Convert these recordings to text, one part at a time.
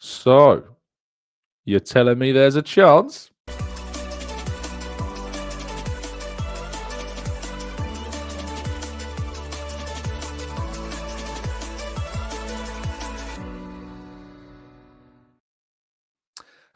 So, you're telling me there's a chance?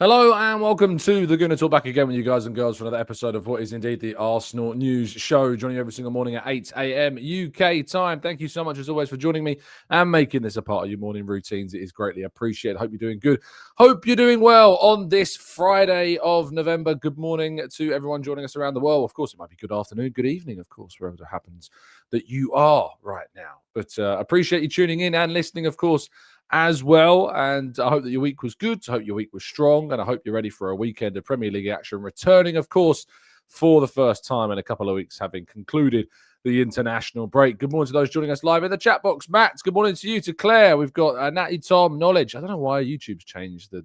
Hello and welcome to the Gooner Talk, back again with you guys and girls for another episode of what is indeed the Arsenal News Show, joining you every single morning at 8 a.m. UK time. Thank you so much as always for joining me and making this a part of your morning routines. It is greatly appreciated. Hope you're doing good. Hope you're doing well on this Friday of November. Good morning to everyone joining us around the world. Of course, it might be good afternoon, good evening, of course, wherever it happens that you are right now. But appreciate you tuning in and listening, of course, as well, and I hope that your week was good. I hope your week was strong, and I hope you're ready for a weekend of Premier League action, returning, of course, for the first time in a couple of weeks, having concluded the international break. Good morning to those joining us live in the chat box. Matt, good morning to you, to Claire. We've got Natty, Tom, Knowledge. I don't know why YouTube's changed the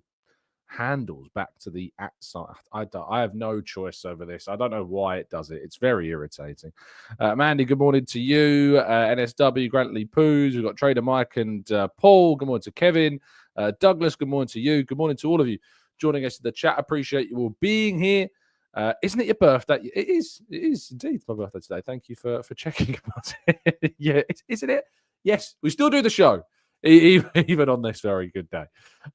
handles back to the @ sign. I have no choice over this. I don't know why it does it. It's very irritating. Mandy, good morning to you. NSW, Grantley Poos. We've got Trader Mike and Paul. Good morning to Kevin. Douglas, good morning to you. Good morning to all of you joining us in the chat. Appreciate you all being here. Isn't it your birthday? It is indeed my birthday today. Thank you for checking about it. Yeah, isn't it? Yes, we still do the show, even on this very good day.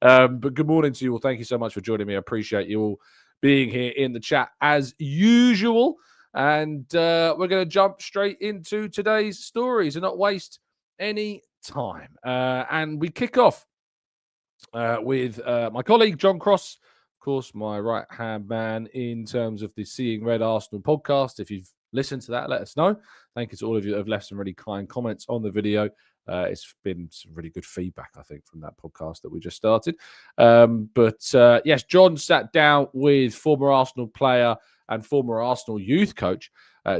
But good morning to you all. Thank you so much for joining me. I appreciate you all being here in the chat as usual. And we're going to jump straight into today's stories and not waste any time. And we kick off with my colleague, John Cross, of course, my right-hand man in terms of the Seeing Red Arsenal podcast. If you've listened to that, let us know. Thank you to all of you that have left some really kind comments on the video. It's been some really good feedback, I think, from that podcast that we just started. But yes, John sat down with former Arsenal player and former Arsenal youth coach,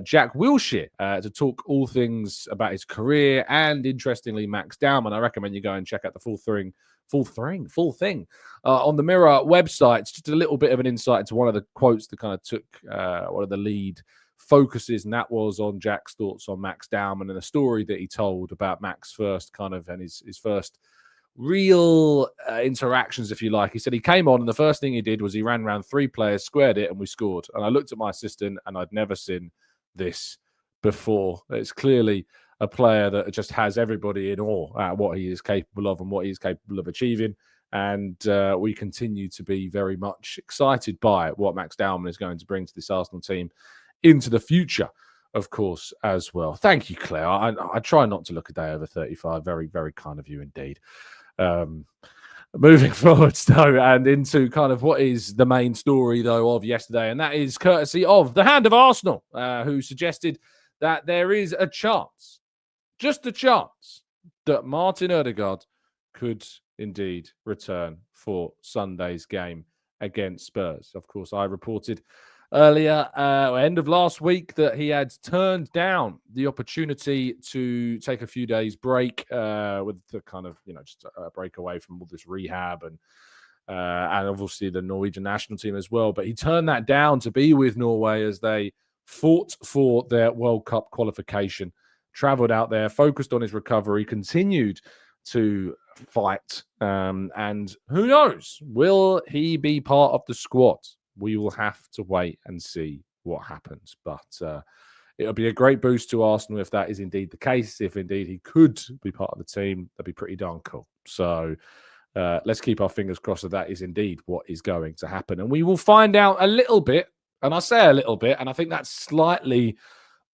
Jack Wilshere, to talk all things about his career and, interestingly, Max Dowman. I recommend you go and check out the full thing on the Mirror website. It's just a little bit of an insight into one of the quotes that kind of took one of the lead focuses, and that was on Jack's thoughts on Max Dowman and the story that he told about Max first kind of and his first real interactions, if you like. He said he came on and the first thing he did was he ran around 3 players, squared it, and we scored. And I looked at my assistant and I'd never seen this before. It's clearly a player that just has everybody in awe at what he is capable of and what he is capable of achieving. And we continue to be very much excited by what Max Dowman is going to bring to this Arsenal team into the future, of course, as well. Thank you, Claire. I try not to look a day over 35. Very, very kind of you indeed. Moving forward, though, and into kind of what is the main story, though, of yesterday, and that is courtesy of the Hand of Arsenal, who suggested that there is a chance, just a chance, that Martin Ødegaard could indeed return for Sunday's game against Spurs. Of course, I reported earlier, end of last week, that he had turned down the opportunity to take a few days break with the kind of, just a break away from all this rehab and obviously the Norwegian national team as well. But he turned that down to be with Norway as they fought for their World Cup qualification, travelled out there, focused on his recovery, continued to fight. And who knows, will he be part of the squad? We will have to wait and see what happens. But it'll be a great boost to Arsenal if that is indeed the case. If indeed he could be part of the team, that'd be pretty darn cool. So let's keep our fingers crossed that is indeed what is going to happen. And we will find out a little bit, and I say a little bit, and I think that's slightly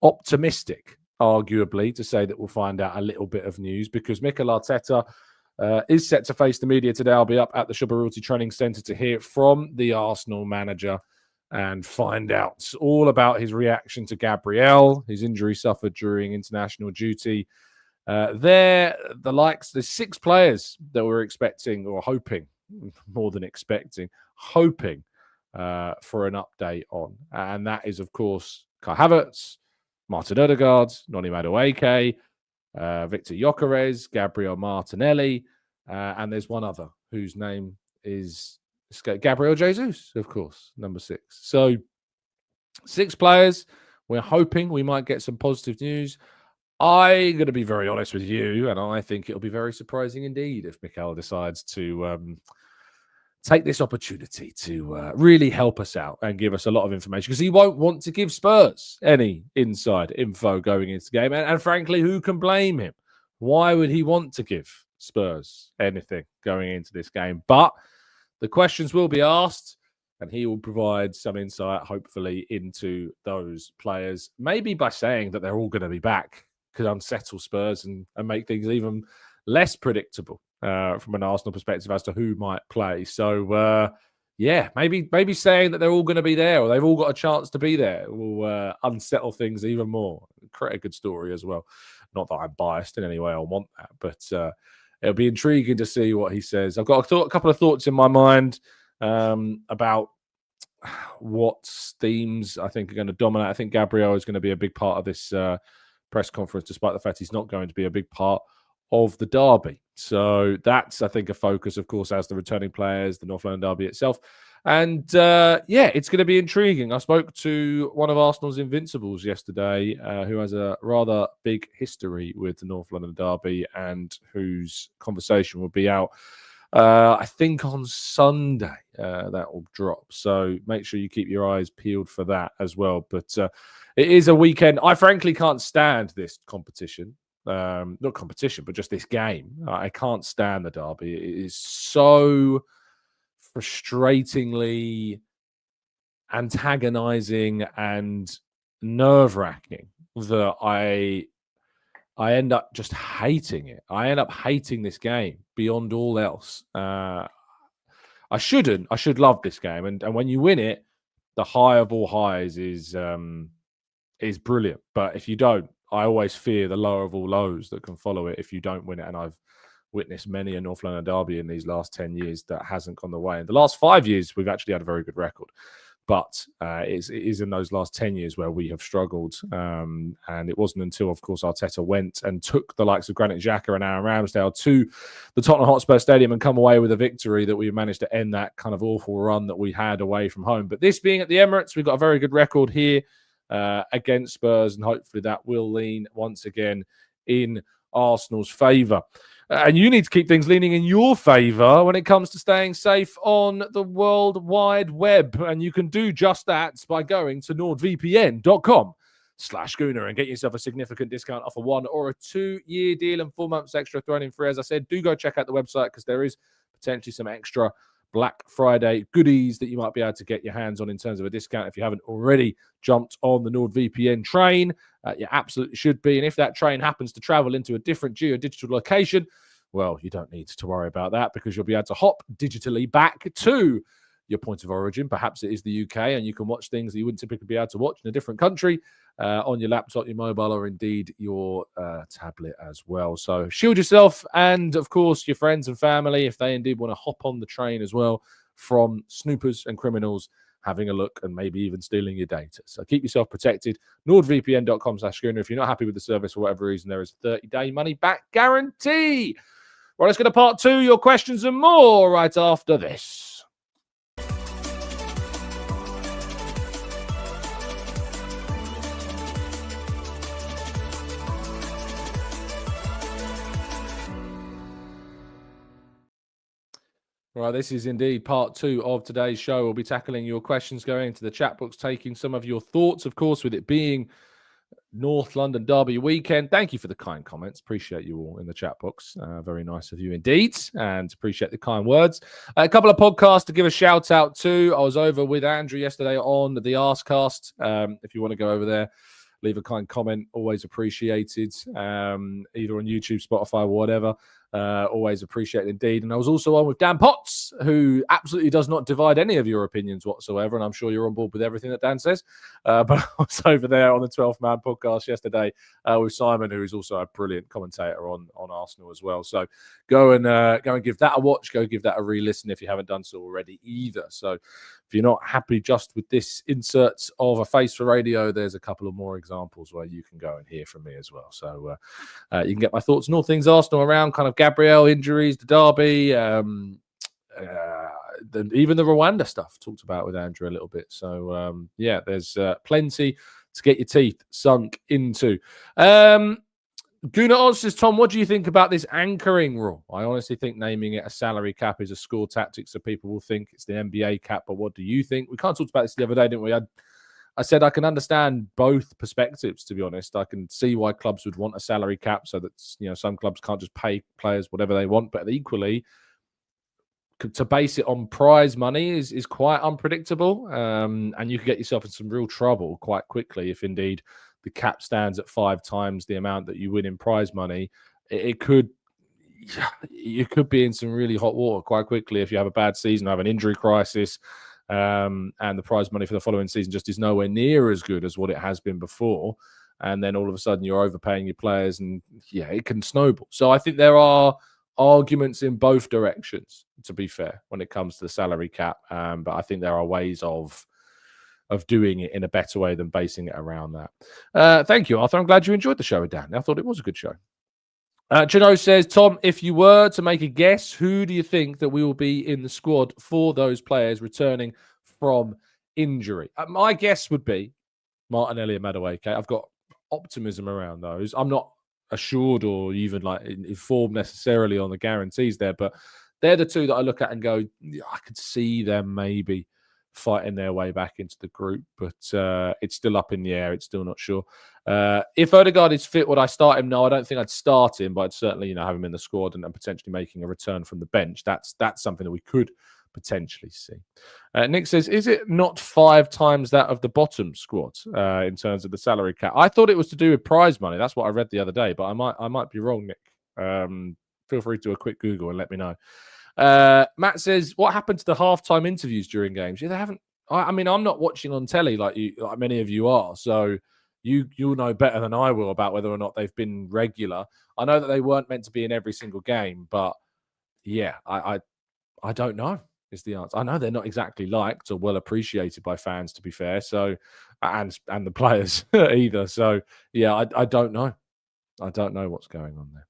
optimistic, arguably, to say that we'll find out a little bit of news, because Mikel Arteta is set to face the media today. I'll be up at the Shubarulti Training Centre to hear from the Arsenal manager and find out all about his reaction to Gabriel, his injury suffered during international duty. There's 6 players that we're expecting, or hoping, more than expecting, hoping for an update on. And that is, of course, Kai Havertz, Martin Ødegaard, Noni Madueke, Victor Gyökeres, Gabriel Martinelli, and there's one other whose name is Gabriel Jesus, of course, number 6. So 6 players. We're hoping we might get some positive news. I'm going to be very honest with you, and I think it'll be very surprising indeed if Mikel decides to take this opportunity to really help us out and give us a lot of information, because he won't want to give Spurs any inside info going into the game. And frankly, who can blame him? Why would he want to give Spurs anything going into this game? But the questions will be asked, and he will provide some insight, hopefully, into those players, maybe by saying that they're all going to be back, could unsettle Spurs and make things even less predictable from an Arsenal perspective as to who might play. So, maybe saying that they're all going to be there, or they've all got a chance to be there, will unsettle things even more. Create a good story as well. Not that I'm biased in any way, I want that, but it'll be intriguing to see what he says. I've got a couple of thoughts in my mind about what themes I think are going to dominate. I think Gabriel is going to be a big part of this press conference, despite the fact he's not going to be a big part of the derby. So that's, I think, a focus, of course, as the returning players, the North London derby itself. And it's going to be intriguing. I spoke to one of Arsenal's invincibles yesterday, who has a rather big history with the North London derby, and whose conversation will be out, I think, on Sunday. That will drop. So make sure you keep your eyes peeled for that as well. But it is a weekend. I frankly can't stand this competition. Not competition, but just this game. I can't stand the derby. It is so frustratingly antagonizing and nerve-wracking that I end up just hating it. I end up hating this game beyond all else. I shouldn't. I should love this game. And when you win it, the high of all highs is brilliant. But if you don't, I always fear the lower of all lows that can follow it if you don't win it. And I've witnessed many a North London derby in these last 10 years that hasn't gone the way. In the last 5 years, we've actually had a very good record. But it is in those last 10 years where we have struggled. And it wasn't until, of course, Arteta went and took the likes of Granit Xhaka and Aaron Ramsdale to the Tottenham Hotspur Stadium and come away with a victory that we managed to end that kind of awful run that we had away from home. But this being at the Emirates, we've got a very good record here against Spurs, and hopefully that will lean once again in Arsenal's favour. And you need to keep things leaning in your favour when it comes to staying safe on the World Wide Web. And you can do just that by going to nordvpn.com/Gooner and get yourself a significant discount off a 1 or a 2-year deal and 4 months extra thrown in free. As I said, do go check out the website, because there is potentially some extra Black Friday goodies that you might be able to get your hands on in terms of a discount if you haven't already jumped on the NordVPN train. You absolutely should be. And if that train happens to travel into a different geo-digital location, well, you don't need to worry about that, because you'll be able to hop digitally back to your point of origin. Perhaps it is the UK, and you can watch things that you wouldn't typically be able to watch in a different country on your laptop, your mobile, or indeed your tablet as well. So shield yourself and, of course, your friends and family, if they indeed want to hop on the train as well, from snoopers and criminals having a look and maybe even stealing your data. So keep yourself protected. NordVPN.com/Gooner. If you're not happy with the service for whatever reason, there is a 30-day money-back guarantee. Right, let's go to part 2, your questions and more, right after this. Right, this is indeed part 2 of today's show. We'll be tackling your questions, going into the chat box, taking some of your thoughts, of course, with it being North London derby weekend. Thank you for the kind comments. Appreciate you all in the chat box. Very nice of you indeed, and appreciate the kind words. A couple of podcasts to give a shout out to. I was over with Andrew yesterday on the Arscast. If you want to go over there, leave a kind comment. Always appreciated. Either on YouTube, Spotify, or whatever. Always appreciated indeed. And I was also on with Dan Potts, who absolutely does not divide any of your opinions whatsoever. And I'm sure you're on board with everything that Dan says. But I was over there on the 12th Man podcast yesterday with Simon, who is also a brilliant commentator on Arsenal as well. So go and give that a watch. Go give that a re-listen if you haven't done so already either. So if you're not happy just with this insert of a face for radio, there's a couple of more examples where you can go and hear from me as well. So you can get my thoughts on all things Arsenal around kind of Gabriel injuries, the derby, even the Rwanda stuff talked about with Andrew a little bit. So there's plenty to get your teeth sunk into. Gooner Oz says, Tom, what do you think about this anchoring rule? I honestly think naming it a salary cap is a score tactic, so people will think it's the NBA cap. But what do you think? We kind of talked about this the other day, didn't we? I said I can understand both perspectives, to be honest. I can see why clubs would want a salary cap so that, some clubs can't just pay players whatever they want. But equally, to base it on prize money is quite unpredictable. And you could get yourself in some real trouble quite quickly if indeed the cap stands at 5 times the amount that you win in prize money. You could be in some really hot water quite quickly if you have a bad season, have an injury crisis, and the prize money for the following season just is nowhere near as good as what it has been before. And then all of a sudden you're overpaying your players, and it can snowball. So I think there are arguments in both directions, to be fair, when it comes to the salary cap. But I think there are ways of doing it in a better way than basing it around that. Thank you, Arthur. I'm glad you enjoyed the show with Dan. I thought it was a good show. Jano says, Tom, if you were to make a guess, who do you think that we will be in the squad for those players returning from injury? My guess would be Martin Ødegaard. I've got optimism around those. I'm not assured or even informed necessarily on the guarantees there, but they're the two that I look at and go, I could see them maybe fighting their way back into the group, but it's still up in the air. It's still not sure. If Odegaard is fit, would I start him? No, I don't think I'd start him, but I'd certainly have him in the squad and potentially making a return from the bench. That's something that we could potentially see. Nick says, is it not 5 times that of the bottom squad in terms of the salary cap? I thought it was to do with prize money. That's what I read the other day, but I might be wrong, Nick. Feel free to do a quick Google and let me know. Matt says, what happened to the halftime interviews during games? Yeah, they haven't. I mean, I'm not watching on telly like many of you are, so you'll know better than I will about whether or not they've been regular. I know that they weren't meant to be in every single game, but yeah, I don't know is the answer. I know they're not exactly liked or well appreciated by fans, to be fair. So, and the players either. So yeah, I don't know. I don't know what's going on there.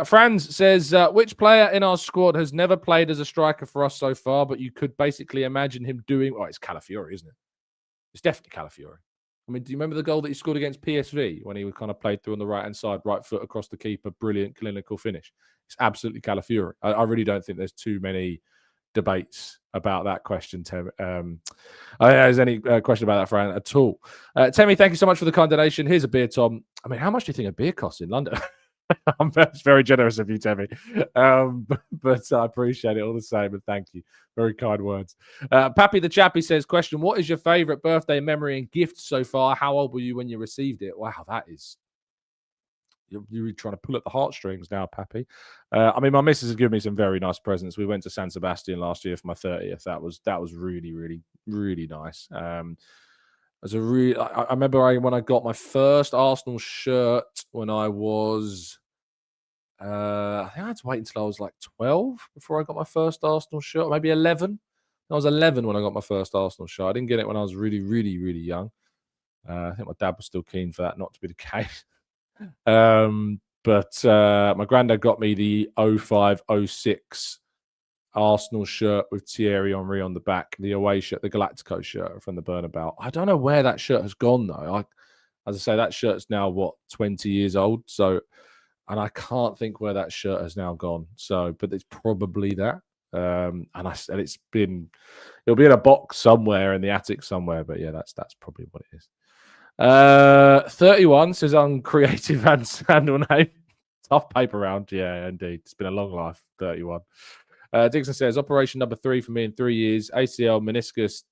Franz says, which player in our squad has never played as a striker for us so far, but you could basically imagine him doing... Oh, it's Calafiori, isn't it? It's definitely Calafiori. I mean, do you remember the goal that he scored against PSV when he kind of played through on the right-hand side, right foot across the keeper, brilliant clinical finish? It's absolutely Calafiori. I really don't think there's too many debates about that question, Tim. I don't think there's any question about that, Fran, at all. Temi, thank you so much for the kind donation. Here's a beer, Tom. I mean, how much do you think a beer costs in London? That's very generous of you, Temi. But I appreciate it all the same, and thank you. Very kind words. Pappy the Chappy says, question, what is your favourite birthday memory and gift so far? How old were you when you received it? Wow, that is... You're trying to pull at the heartstrings now, Pappy. I mean, my missus has given me some very nice presents. We went to San Sebastian last year for my 30th. That was really, really, really nice. I remember when I got my first Arsenal shirt when I was, I think I had to wait until I was like 12 before I got my first Arsenal shirt, maybe 11. I was 11 when I got my first Arsenal shirt. I didn't get it when I was really, really, really young. I think my dad was still keen for that not to be the case. But my granddad got me the 05-06 Arsenal shirt with Thierry Henry on the back, the away shirt, the Galactico shirt from the Bernabeu. I don't know where that shirt has gone though. As I say, that shirt's now 20 years old. So, and I can't think where that shirt has now gone. So, but it's probably that. And it'll be in a box somewhere in the attic somewhere. But yeah, that's probably what it is. 31 says uncreative and handle name. Tough paper round. Yeah, indeed. It's been a long life. 31. Dixon says operation number 3 for me in 3 years. ACL, meniscus,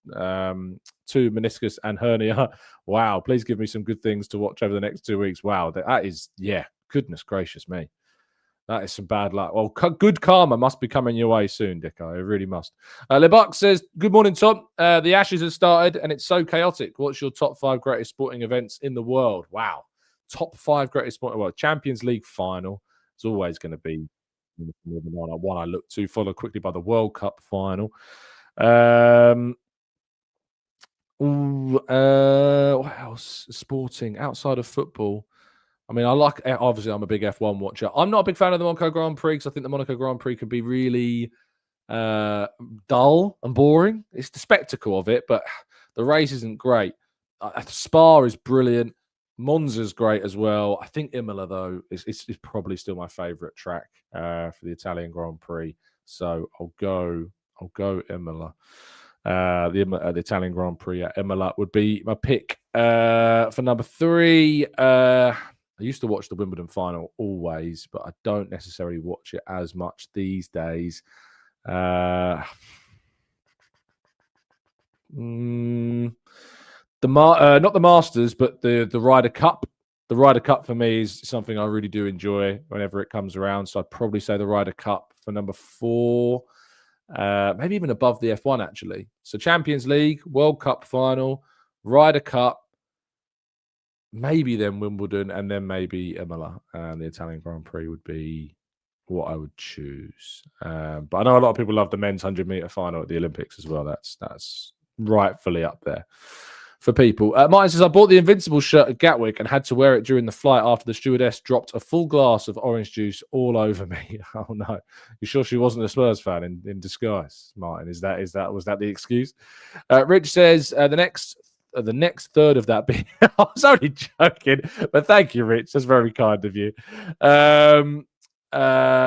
2 meniscus and hernia. Wow. Please give me some good things to watch over the next 2 weeks. Wow. That is, yeah. Goodness gracious me. That is some bad luck. Well, good karma must be coming your way soon, Dicko. It really must. LeBuck says, good morning, Tom. The Ashes have started and it's so chaotic. What's your top 5 greatest sporting events in the world? Wow. Top 5 greatest sporting world. Champions League final. It's always going to be one I look to, followed quickly by the World Cup final. What else? Sporting outside of football. I mean, obviously, I'm a big F1 watcher. I'm not a big fan of the Monaco Grand Prix because I think the Monaco Grand Prix can be really dull and boring. It's the spectacle of it, but the race isn't great. Spa is brilliant. Monza's great as well. I think Imola, though, is probably still my favourite track for the Italian Grand Prix. So I'll go Imola. The Italian Grand Prix at Imola would be my pick. For number 3, I used to watch the Wimbledon final always, but I don't necessarily watch it as much these days. Not the Masters, but the Ryder Cup. The Ryder Cup for me is something I really do enjoy whenever it comes around. So I'd probably say the Ryder Cup for number 4. Maybe even above the F1, actually. So Champions League, World Cup final, Ryder Cup, maybe then Wimbledon, and then maybe Imola. And the Italian Grand Prix would be what I would choose. But I know a lot of people love the men's 100-meter final at the Olympics as well. That's rightfully up there for people. Martin says, I bought the Invincible shirt at Gatwick and had to wear it during the flight after the stewardess dropped a full glass of orange juice all over me. Oh no. You sure she wasn't a Spurs fan in disguise, Martin? Was that the excuse? Rich says, the next third of that being I was only joking, but thank you, Rich. That's very kind of you.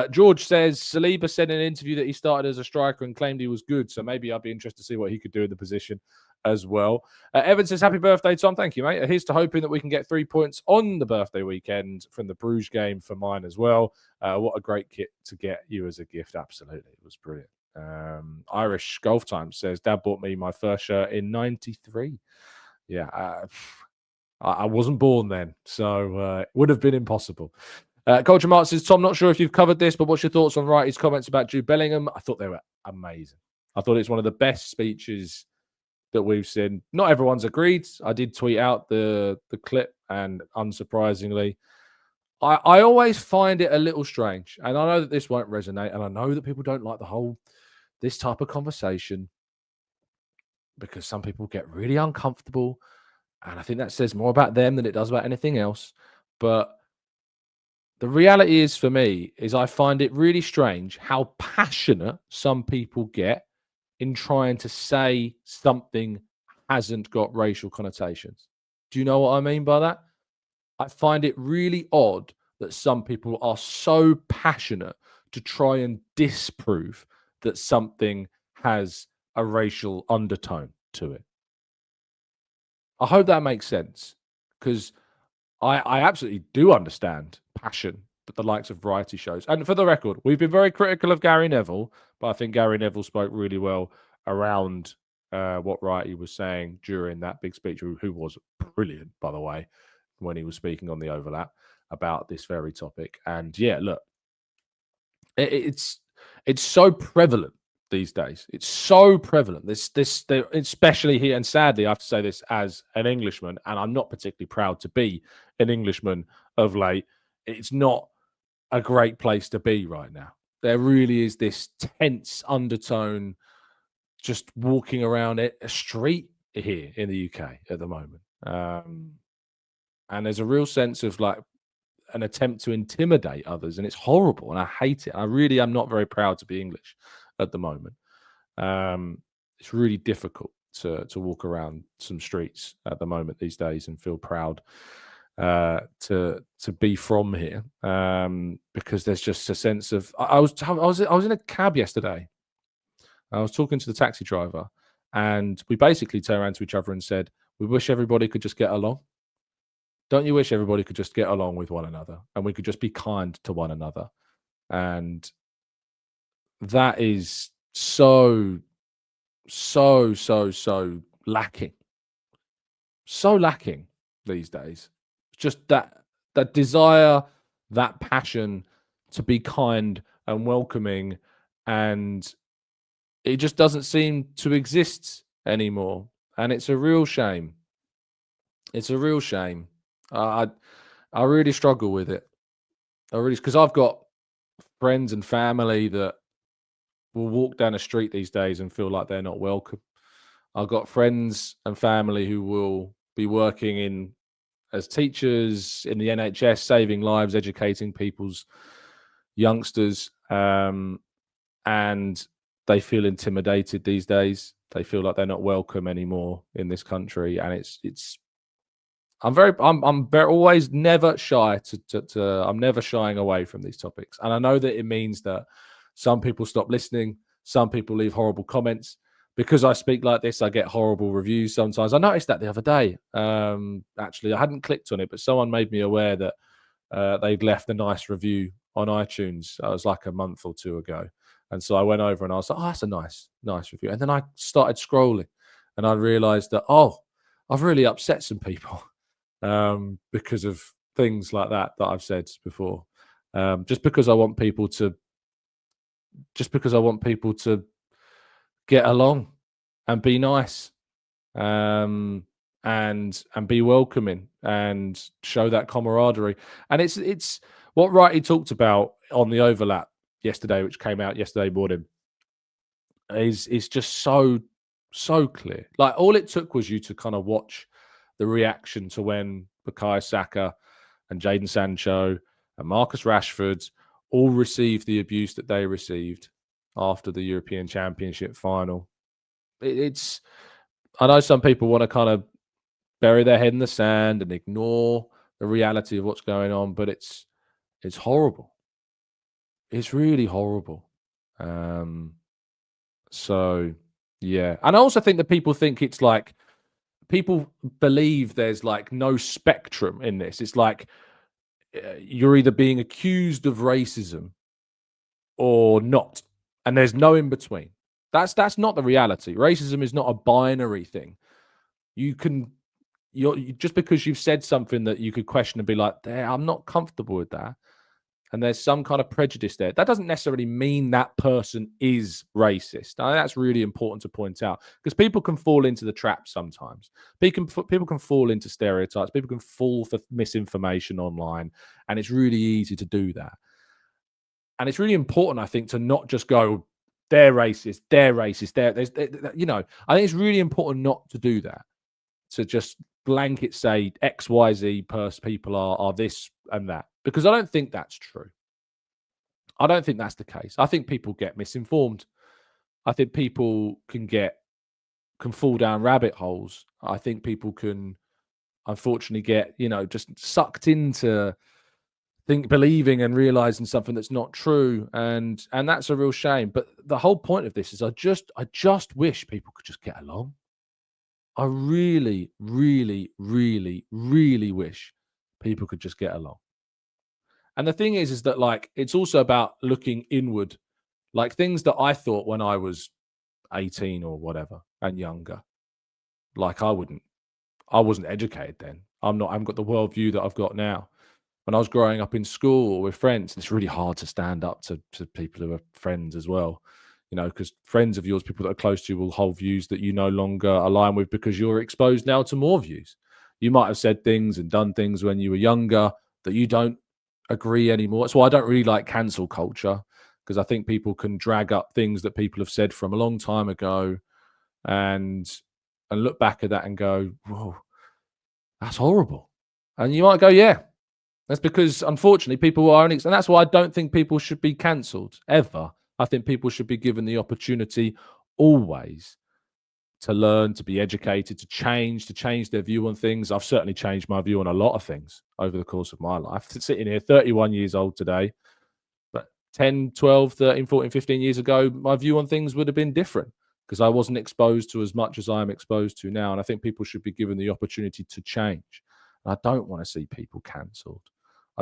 George says Saliba said in an interview that he started as a striker and claimed he was good, so maybe I'd be interested to see what he could do in the position as well. Evan says, happy birthday, Tom. Thank you, mate. Here's to hoping that we can get 3 points on the birthday weekend from the Bruges game for mine as well. What a great kit to get you as a gift. Absolutely. It was brilliant. Irish Golf Time says, Dad bought me my first shirt in 93. Yeah, I wasn't born then, so it would have been impossible. Culture Mark says, Tom, not sure if you've covered this, but what's your thoughts on Wrighty's comments about Jude Bellingham? I thought they were amazing. I thought it's one of the best speeches that we've seen. Not everyone's agreed. I did tweet out the clip, and unsurprisingly, I always find it a little strange. And I know that this won't resonate, and I know that people don't like this type of conversation because some people get really uncomfortable, and I think that says more about them than it does about anything else. But the reality is, for me, is I find it really strange how passionate some people get in trying to say something hasn't got racial connotations. Do you know what I mean by that? I find it really odd that some people are so passionate to try and disprove that something has a racial undertone to it. I hope that makes sense, because I absolutely do understand passion that the likes of variety shows. And for the record, we've been very critical of Gary Neville, but I think Gary Neville spoke really well around what Wrighty was saying during that big speech, who was brilliant, by the way, when he was speaking on the overlap about this very topic. And yeah, look, it's so prevalent these days. It's so prevalent. This especially here, and sadly, I have to say this as an Englishman, and I'm not particularly proud to be an Englishman of late. It's not a great place to be right now. There really is this tense undertone just walking around a street here in the UK at the moment. And there's a real sense of like an attempt to intimidate others, and it's horrible, and I hate it. I really am not very proud to be English at the moment. It's really difficult to walk around some streets at the moment these days and feel proud to be from here, because there's just a sense of. I was in a cab yesterday. I was talking to the taxi driver, and we basically turned around to each other and said, "We wish everybody could just get along. Don't you wish everybody could just get along with one another, and we could just be kind to one another?" And that is so lacking. So lacking these days. Just that desire, that passion to be kind and welcoming, and it just doesn't seem to exist anymore. And it's a real shame. It's a real shame. I really struggle with it. Because I've got friends and family that will walk down the street these days and feel like they're not welcome. I've got friends and family who will be working as teachers in the NHS, saving lives, educating people's youngsters, and they feel intimidated these days. They feel like they're not welcome anymore in this country, and it's I'm very always never shy I'm never shying away from these topics. And I know that it means that some people stop listening, some people leave horrible comments. Because I speak like this, I get horrible reviews sometimes. I noticed that the other day. Actually, I hadn't clicked on it, but someone made me aware that they'd left a nice review on iTunes. It was like a month or two ago. And so I went over and I was like, oh, that's a nice review. And then I started scrolling and I realized that, I've really upset some people because of things like that I've said before. Just because I want people to get along and be nice, and be welcoming and show that camaraderie. And it's what Wrighty talked about on the overlap yesterday, which came out yesterday morning, is just so clear. Like, all it took was you to kind of watch the reaction to when Bukayo Saka and Jadon Sancho and Marcus Rashford all received the abuse that they received after the European Championship final. I know some people want to kind of bury their head in the sand and ignore the reality of what's going on, but it's horrible. It's really horrible. So yeah. And I also think that people think it's like, people believe there's like no spectrum in this. It's like you're either being accused of racism or not, and there's no in between. That's not the reality. Racism is not a binary thing. You're just because you've said something that you could question and be like, I'm not comfortable with that, and there's some kind of prejudice there, that doesn't necessarily mean that person is racist. I think that's really important to point out, because people can fall into the trap sometimes. People can fall into stereotypes. People can fall for misinformation online, and it's really easy to do that. And it's really important, I think, to not just go, they're racist, I think it's really important not to do that, to just blanket say X, Y, Z people are this and that, because I don't think that's true. I don't think that's the case. I think people get misinformed. I think people can fall down rabbit holes. I think people can, unfortunately, get, just sucked into believing and realizing something that's not true, and that's a real shame. But the whole point of this is I just wish people could just get along. I really, really, really, really wish people could just get along. And the thing is that, like, it's also about looking inward, like things that I thought when I was 18 or whatever and younger. Like, I wasn't educated then. I haven't got the worldview that I've got now. When I was growing up in school with friends, and it's really hard to stand up to people who are friends as well, because friends of yours, people that are close to you, will hold views that you no longer align with because you're exposed now to more views. You might have said things and done things when you were younger that you don't agree anymore. That's why I don't really like cancel culture, because I think people can drag up things that people have said from a long time ago and look back at that and go, whoa, that's horrible. And you might go, yeah. That's because, unfortunately, people are and that's why I don't think people should be cancelled, ever. I think people should be given the opportunity always to learn, to be educated, to change their view on things. I've certainly changed my view on a lot of things over the course of my life. Sitting here, 31 years old today, but 10, 12, 13, 14, 15 years ago, my view on things would have been different, because I wasn't exposed to as much as I am exposed to now. And I think people should be given the opportunity to change. And I don't want to see people cancelled.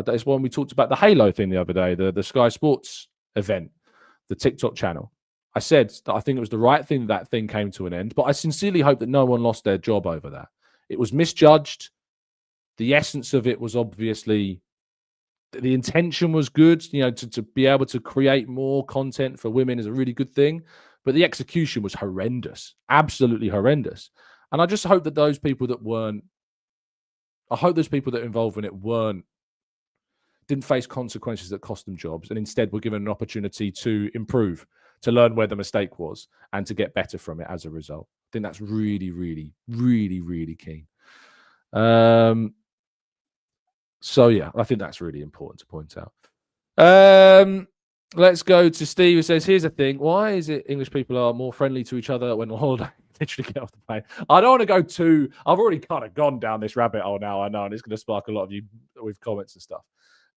It's when we talked about the Halo thing the other day, the Sky Sports event, the TikTok channel. I said that I think it was the right thing that thing came to an end, but I sincerely hope that no one lost their job over that. It was misjudged. The essence of it was obviously, the intention was good, to be able to create more content for women is a really good thing, but the execution was horrendous, absolutely horrendous. And I just hope that those people that were involved in it didn't face consequences that cost them jobs, and instead were given an opportunity to improve, to learn where the mistake was, and to get better from it as a result. I think that's really, really, really, really key. So yeah, I think that's really important to point out. Let's go to Steve, who says, here's the thing. Why is it English people are more friendly to each other when on holiday literally get off the plane. I don't want to go too. I've already kind of gone down this rabbit hole now. I know, and it's going to spark a lot of you with comments and stuff.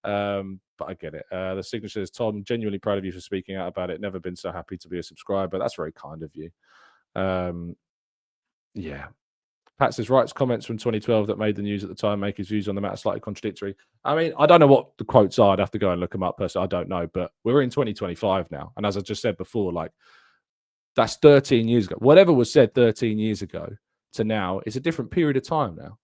But I get it. The signature says, Tom, genuinely proud of you for speaking out about it. Never been so happy to be a subscriber. That's very kind of you. Yeah. Pat says, writes comments from 2012 that made the news at the time, make his views on the matter slightly contradictory. I mean, I don't know what the quotes are. I'd have to go and look them up personally. I don't know, but we're in 2025 now. And as I just said before, like, that's 13 years ago. Whatever was said 13 years ago to now is a different period of time now.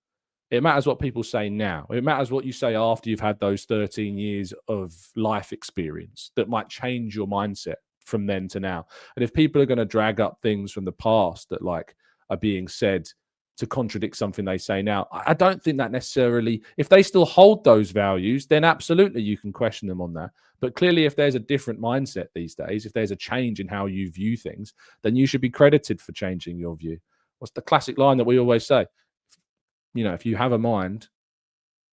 It matters what people say now. It matters what you say after you've had those 13 years of life experience that might change your mindset from then to now. And if people are going to drag up things from the past that like are being said to contradict something they say now, I don't think that necessarily, if they still hold those values, then absolutely you can question them on that. But clearly, if there's a different mindset these days, if there's a change in how you view things, then you should be credited for changing your view. What's the classic line that we always say? You know, if you have a mind,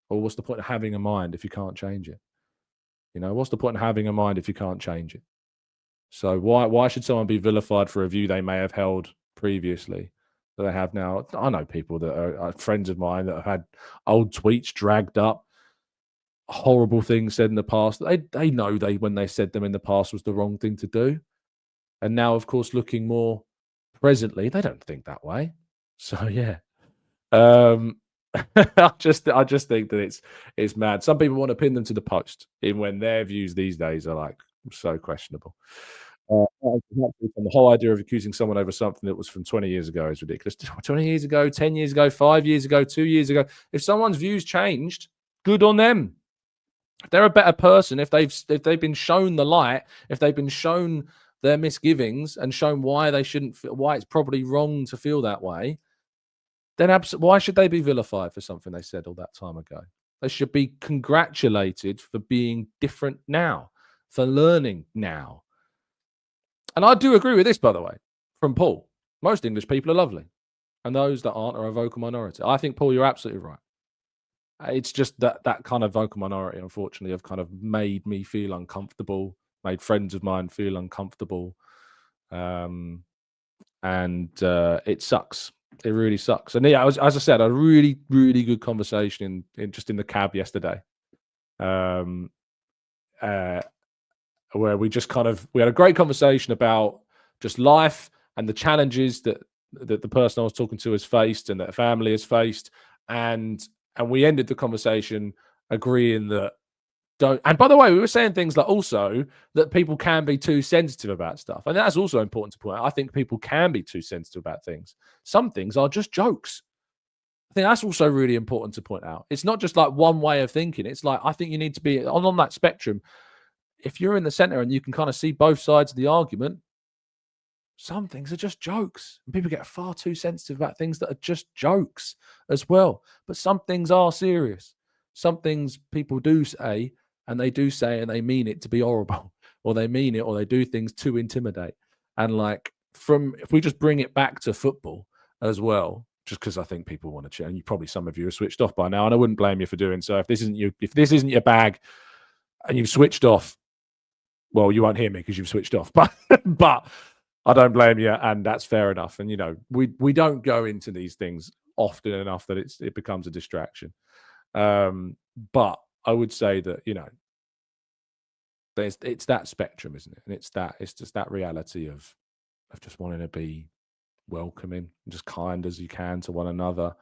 well, what's the point of having a mind if you can't change it? You know, what's the point of having a mind if you can't change it? So why should someone be vilified for a view they may have held previously that they have now? I know people that are friends of mine that have had old tweets dragged up, horrible things said in the past. They know when they said them in the past was the wrong thing to do. And now, of course, looking more presently, they don't think that way. So yeah. I just think that it's mad. Some people want to pin them to the post, even when their views these days are like so questionable. The whole idea of accusing someone over something that was from 20 years ago is ridiculous. 20 years ago, 10 years ago, 5 years ago, 2 years ago. If someone's views changed, good on them. If they're a better person, if they've been shown the light, if they've been shown their misgivings and shown why they shouldn't feel, why it's probably wrong to feel that way, then why should they be vilified for something they said all that time ago? They should be congratulated for being different now, for learning now. And I do agree with this, by the way, from Paul. Most English people are lovely, and those that aren't are a vocal minority. I think, Paul, you're absolutely right. It's just that kind of vocal minority, unfortunately, have kind of made me feel uncomfortable, made friends of mine feel uncomfortable, and it sucks. It really sucks. And yeah, as I said, a really, really good conversation in the cab yesterday, where we just we had a great conversation about just life and the challenges that the person I was talking to has faced and that the family has faced, and we ended the conversation agreeing that and by the way, we were saying things like also that people can be too sensitive about stuff. And that's also important to point out. I think people can be too sensitive about things. Some things are just jokes. I think that's also really important to point out. It's not just like one way of thinking. It's like, I think you need to be on that spectrum. If you're in the center and you can kind of see both sides of the argument, some things are just jokes. And people get far too sensitive about things that are just jokes as well. But some things are serious. Some things people do say, and they do say and they mean it to be horrible, or they mean it, or they do things to intimidate. And like if we just bring it back to football as well, just because I think people want to change. And probably some of you are switched off by now, and I wouldn't blame you for doing so. If this isn't your bag and you've switched off, well, you won't hear me because you've switched off. But I don't blame you, and that's fair enough. And you know, we don't go into these things often enough that it becomes a distraction. But I would say that, you know, it's that spectrum, isn't it? And it's just that reality of just wanting to be welcoming, just kind as you can to one another.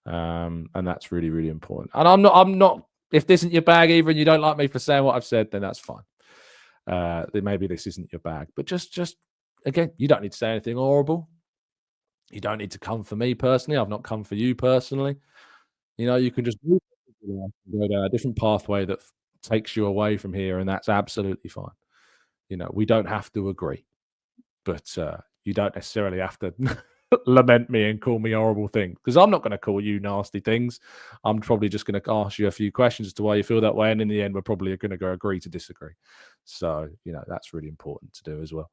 And that's really, really important. And I'm not, if this isn't your bag either and you don't like me for saying what I've said, then that's fine. Then maybe this isn't your bag. But just again, you don't need to say anything horrible. You don't need to come for me personally. I've not come for you personally. You know, you can just go down a different pathway that takes you away from here, and that's absolutely fine. You know, we don't have to agree, but you don't necessarily have to lament me and call me horrible things, because I'm not going to call you nasty things. I'm probably just going to ask you a few questions as to why you feel that way, and in the end, we're probably going to go agree to disagree. So, you know, that's really important to do as well.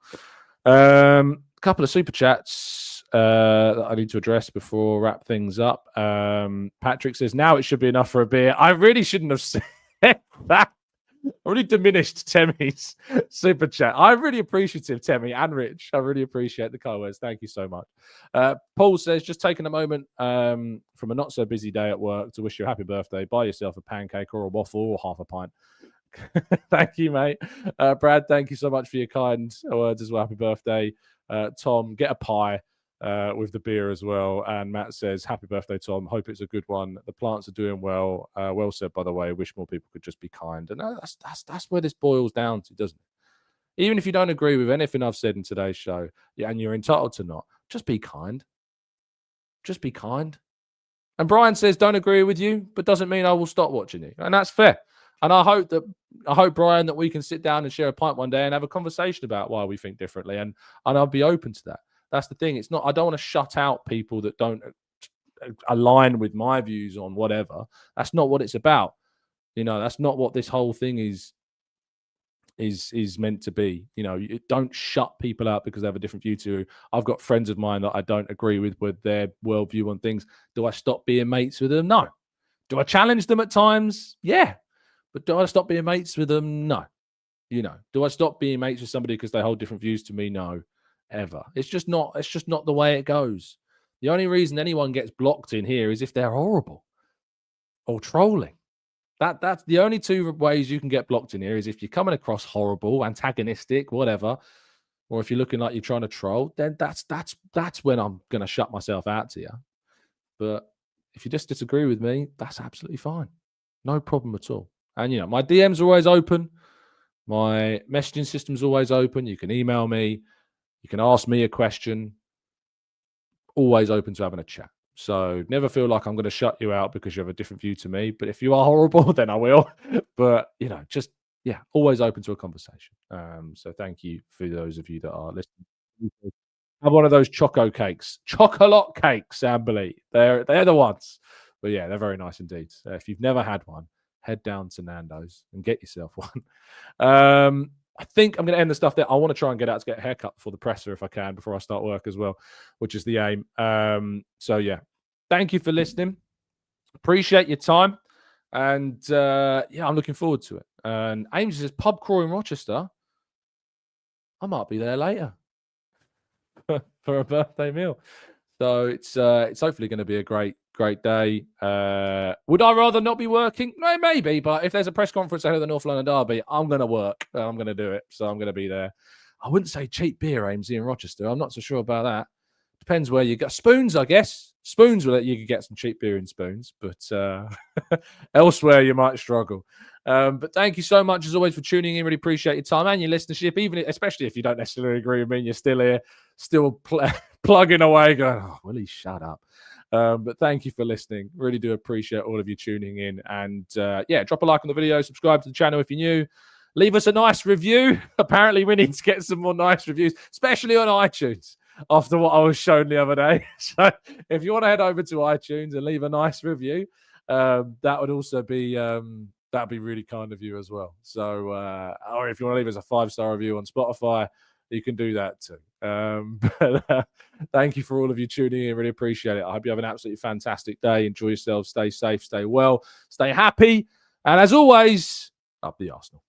A couple of super chats that I need to address before I wrap things up. Patrick says, now it should be enough for a beer. I really shouldn't have said that. already diminished Temmie's super chat. I'm really appreciative, Temmie and Rich. I really appreciate the kind words. Thank you so much. Paul says, just taking a moment from a not so busy day at work to wish you a happy birthday. Buy yourself a pancake or a waffle or half a pint. Thank you, mate. Brad, thank you so much for your kind words as well. Happy birthday. Tom, get a pie with the beer as well. And Matt says, happy birthday, Tom. Hope it's a good one. The plants are doing well. Well said, by the way. Wish more people could just be kind. And that's where this boils down to, doesn't it? Even if you don't agree with anything I've said in today's show, yeah, and you're entitled to not, just be kind. Just be kind. And Brian says, don't agree with you, but doesn't mean I will stop watching you. And that's fair. And I hope, Brian, that we can sit down and share a pint one day and have a conversation about why we think differently. And I'll be open to that. That's the thing. It's not, I don't want to shut out people that don't align with my views on whatever. That's not what it's about. You know, that's not what this whole thing is meant to be. You know, you don't shut people out because they have a different view to you. I've got friends of mine that I don't agree with their worldview on things. Do I stop being mates with them? No. Do I challenge them at times? Yeah. But do I stop being mates with them? No. You know, do I stop being mates with somebody because they hold different views to me? No, ever. It's just not the way it goes. The only reason anyone gets blocked in here is if they're horrible or trolling. That's the only two ways you can get blocked in here is if you're coming across horrible, antagonistic, whatever, or if you're looking like you're trying to troll, then that's when I'm going to shut myself out to you. But if you just disagree with me, that's absolutely fine. No problem at all. And, you know, my DMs are always open. My messaging system's always open. You can email me. You can ask me a question. Always open to having a chat. So never feel like I'm going to shut you out because you have a different view to me. But if you are horrible, then I will. But, you know, just, yeah, always open to a conversation. So thank you for those of you that are listening. Have one of those choco cakes. Chocolate cakes, Amberley. They're the ones. But, yeah, they're very nice indeed. If you've never had one, head down to Nando's and get yourself one. I think I'm going to end the stuff there. I want to try and get out to get a haircut before the presser if I can, before I start work as well, which is the aim. So, yeah, thank you for listening. Appreciate your time. And, yeah, I'm looking forward to it. And Ames says, pub crawl in Rochester. I might be there later for a birthday meal. So it's hopefully going to be a great day. Would I rather not be working? No, maybe. But if there's a press conference ahead of the North London Derby, I'm going to work. I'm going to do it. So I'm going to be there. I wouldn't say cheap beer, Amesy, in Rochester. I'm not so sure about that. Depends where you go. Spoons, I guess. Spoons will let you get some cheap beer in Spoons. But elsewhere, you might struggle. But thank you so much, as always, for tuning in. Really appreciate your time and your listenership, especially if you don't necessarily agree with me and you're still here, still plugging away, going, oh, Willie, shut up. But thank you for listening. Really do appreciate all of you tuning in. And yeah, drop a like on the video, subscribe to the channel if you're new. Leave us a nice review. Apparently, we need to get some more nice reviews, especially on iTunes, after what I was shown the other day. So if you want to head over to iTunes and leave a nice review, that would also be that'd be really kind of you as well. So or if you want to leave us a 5-star review on Spotify, you can do that too. But thank you for all of you tuning in. Really appreciate it. I hope you have an absolutely fantastic day. Enjoy yourselves. Stay safe. Stay well. Stay happy. And as always, up the Arsenal.